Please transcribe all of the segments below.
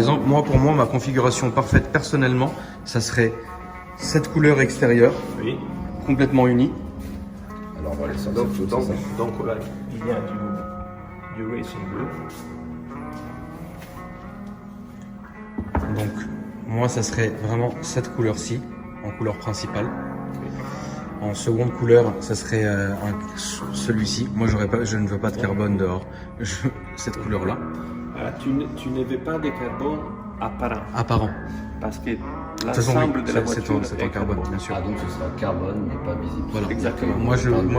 exemple, pour moi, ma configuration parfaite personnellement, ça serait cette couleur extérieure, Oui. complètement unie. Alors on va les sortir Donc, toutes, donc, c'est ça. donc là, il y a du racing bleu. Donc, moi, ça serait vraiment cette couleur-ci, en couleur principale. En seconde couleur, ça serait celui-ci. Moi, je ne veux pas de carbone dehors. Cette couleur-là. Ah, tu ne veux pas de carbone apparent. Apparent. Parce que De toute façon, l'ensemble de la c'est voiture en carbone, bien sûr. Ah donc ce sera carbone mais pas visible. Voilà. Exactement. Moi,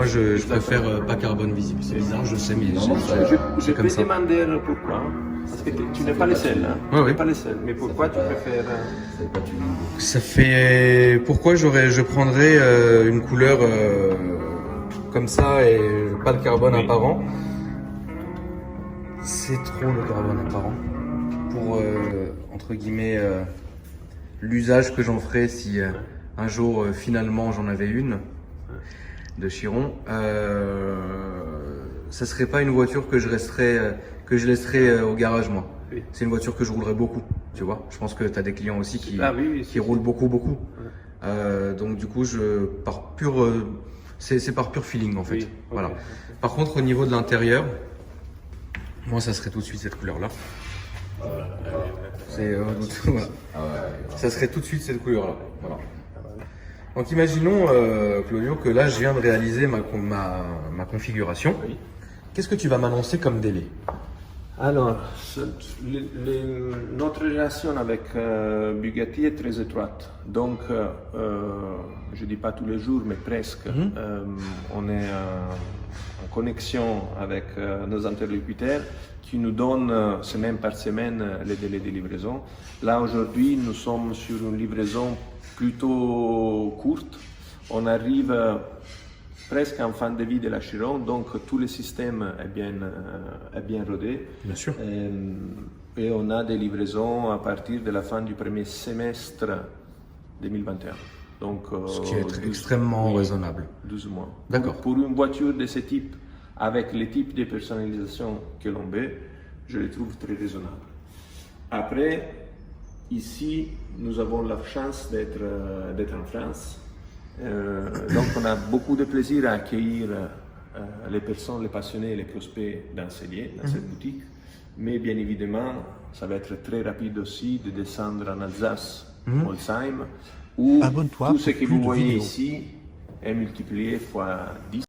je préfère pas carbone visible. C'est bizarre, je sais, mais Non, non, ça- Je c'est peux comme ça. demander pourquoi. Parce que tu n'es fait pas le pas seul. de- Hein. Ouais, Tu ouais. n'es pas le seul. Mais pourquoi tu fait pas- préfères C'est pas tuning. Ça fait. Pourquoi je prendrais une couleur comme ça et pas de carbone Oui. apparent? C'est trop le carbone apparent pour entre guillemets l'usage que j'en ferais si un jour finalement j'en avais une de Chiron. Ça serait pas une voiture que je laisserais au garage moi. Oui. C'est une voiture que je roulerais beaucoup, tu vois. Je pense que tu as des clients aussi qui Ah oui, qui roulent beaucoup. Donc du coup, c'est par pur feeling en fait. Oui, ok. Voilà. Par contre, au niveau de l'intérieur, moi, ça serait tout de suite cette couleur-là. Voilà. Ça serait tout de suite cette couleur-là. Voilà. Donc imaginons, Claudio, que là, je viens de réaliser ma configuration. Oui. Qu'est-ce que tu vas m'annoncer comme délai? Alors, notre relation avec Bugatti est très étroite. Donc, je ne dis pas tous les jours, mais presque. On est en connexion avec nos interlocuteurs qui nous donnent semaine par semaine les délais de livraison. Là, aujourd'hui, nous sommes sur une livraison plutôt courte. On arrive presque en fin de vie de la Chiron, donc tout le système est bien rodé. Bien sûr. Et on a des livraisons à partir de la fin du premier semestre 2021. Donc, Ce qui est extrêmement raisonnable. 12 mois. D'accord. Pour une voiture de ce type, avec les types de personnalisation que l'on veut, je les trouve très raisonnables. Après, ici, nous avons la chance d'être en France. Donc on a beaucoup de plaisir à accueillir les personnes, les passionnés, les prospects dans ces lieux, dans cette boutique. Mais bien évidemment, ça va être très rapide aussi de descendre en Alsace, Molsheim, où Abonne-toi tout ce pour que plus vous de voyez vidéos. ici est multiplié fois 10.